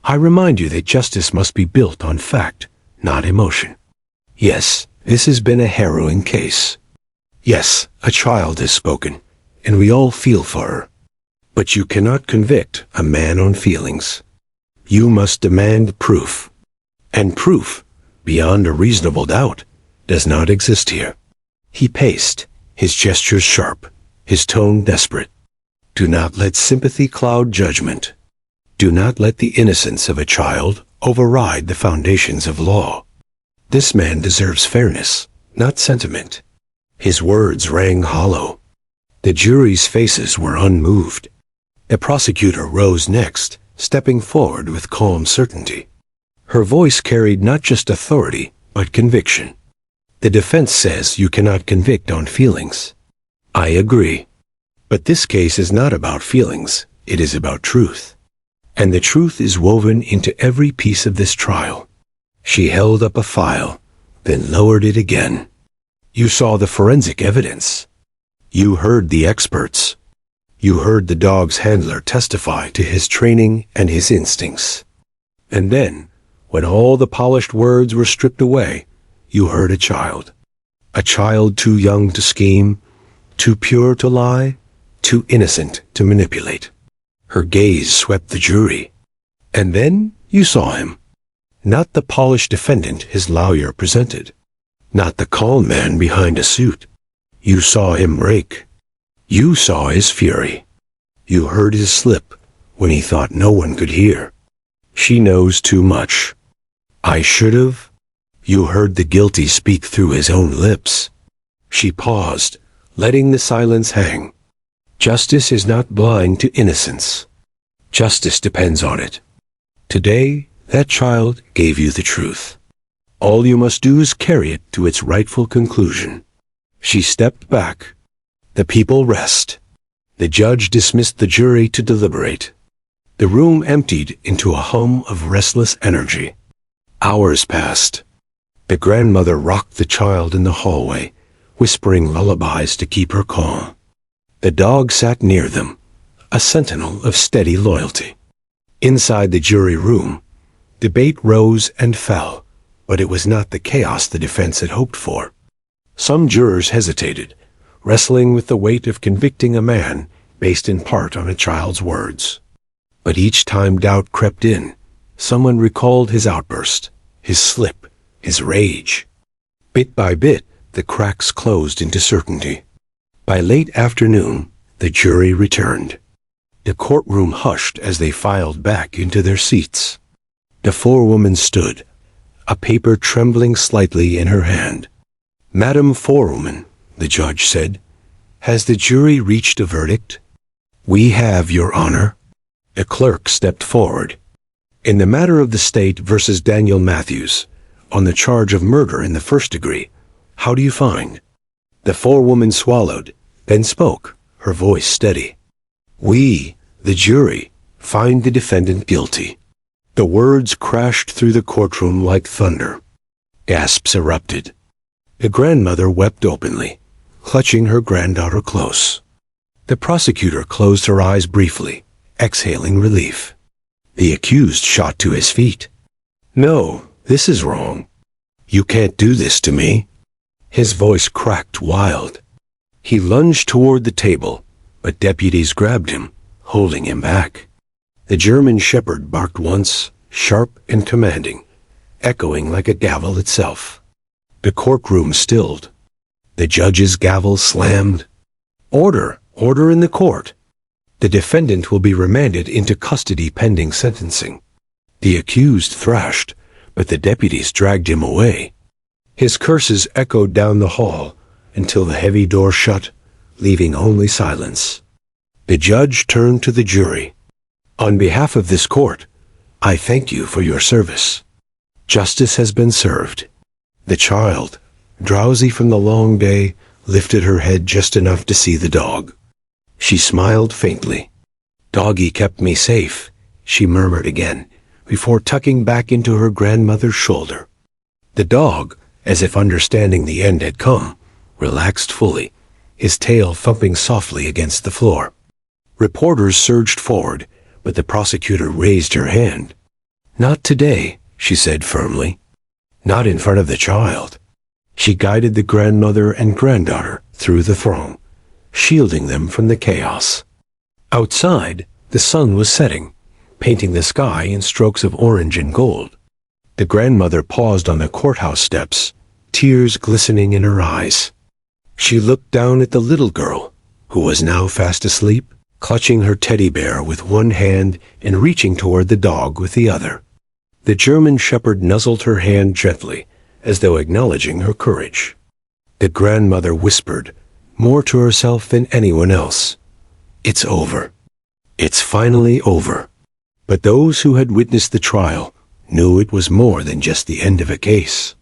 "I remind you that justice must be built on fact, not emotion. Yes, this has been a harrowing case. Yes, a child has spoken, and we all feel for her. But you cannot convict a man on feelings. You must demand proof. And proof, beyond a reasonable doubt, does not exist here." He paced, his gestures sharp, his tone desperate. "Do not let sympathy cloud judgment. Do not let the innocence of a child override the foundations of law. This man deserves fairness, not sentiment." His words rang hollow. The jury's faces were unmoved. The prosecutor rose next, stepping forward with calm certainty. Her voice carried not just authority, but conviction. "The defense says you cannot convict on feelings. I agree. But this case is not about feelings, it is about truth. And the truth is woven into every piece of this trial." She held up a file, then lowered it again. "You saw the forensic evidence. You heard the experts. You heard the dog's handler testify to his training and his instincts. And then, when all the polished words were stripped away, you heard a child. A child too young to scheme, too pure to lie, too innocent to manipulate." Her gaze swept the jury. "And then you saw him. Not the polished defendant his lawyer presented. Not the calm man behind a suit. You saw him rake. You saw his fury. You heard his slip when he thought no one could hear. She knows too much. I should have." You heard the guilty speak through his own lips. She paused, letting the silence hang. Justice is not blind to innocence. Justice depends on it. Today, that child gave you the truth. All you must do is carry it to its rightful conclusion. She stepped back. The people rest. The judge dismissed the jury to deliberate. The room emptied into a hum of restless energy. Hours passed. The grandmother rocked the child in the hallway, whispering lullabies to keep her calm. The dog sat near them, a sentinel of steady loyalty. Inside the jury room, debate rose and fell, but it was not the chaos the defense had hoped for. Some jurors hesitated, wrestling with the weight of convicting a man based in part on a child's words. But each time doubt crept in, someone recalled his outburst, his slip, his rage. Bit by bit, the cracks closed into certainty. By late afternoon, the jury returned. The courtroom hushed as they filed back into their seats. The forewoman stood, a paper trembling slightly in her hand. "Madam Forewoman," the judge said, "has the jury reached a verdict?" "We have, Your Honor." A clerk stepped forward. "In the matter of the state versus Daniel Matthews, on the charge of murder in the first degree, how do you find?" The forewoman swallowed, then spoke, her voice steady. "We, the jury, find the defendant guilty." The words crashed through the courtroom like thunder. Gasps erupted. The grandmother wept openly, clutching her granddaughter close. The prosecutor closed her eyes briefly, exhaling relief. The accused shot to his feet. "No, this is wrong. You can't do this to me." His voice cracked wild. He lunged toward the table, but deputies grabbed him, holding him back. The German shepherd barked once, sharp and commanding, echoing like a gavel itself. The courtroom stilled. The judge's gavel slammed. "Order! Order in the court! The defendant will be remanded into custody pending sentencing." The accused thrashed, but the deputies dragged him away. His curses echoed down the hall until the heavy door shut, leaving only silence. The judge turned to the jury. "On behalf of this court, I thank you for your service. Justice has been served." The child, drowsy from the long day, lifted her head just enough to see the dog. She smiled faintly. "Doggy kept me safe," she murmured again, before tucking back into her grandmother's shoulder. The dog, as if understanding the end had come, relaxed fully, his tail thumping softly against the floor. Reporters surged forward, but the prosecutor raised her hand. "Not today," she said firmly. "Not in front of the child." She guided the grandmother and granddaughter through the throng, shielding them from the chaos. Outside, the sun was setting, painting the sky in strokes of orange and gold. The grandmother paused on the courthouse steps, tears glistening in her eyes. She looked down at the little girl, who was now fast asleep, clutching her teddy bear with one hand and reaching toward the dog with the other. The German shepherd nuzzled her hand gently, as though acknowledging her courage. The grandmother whispered, more to herself than anyone else, "It's over. It's finally over." But those who had witnessed the trial knew it was more than just the end of a case.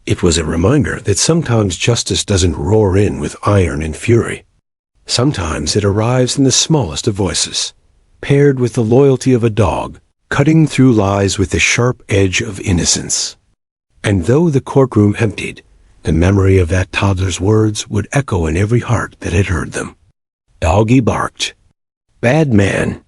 It was a reminder that sometimes justice doesn't roar in with iron and fury. Sometimes it arrives in the smallest of voices, paired with the loyalty of a dog, cutting through lies with the sharp edge of innocence. And though the courtroom emptied, the memory of that toddler's words would echo in every heart that had heard them. Doggy barked. "Bad man,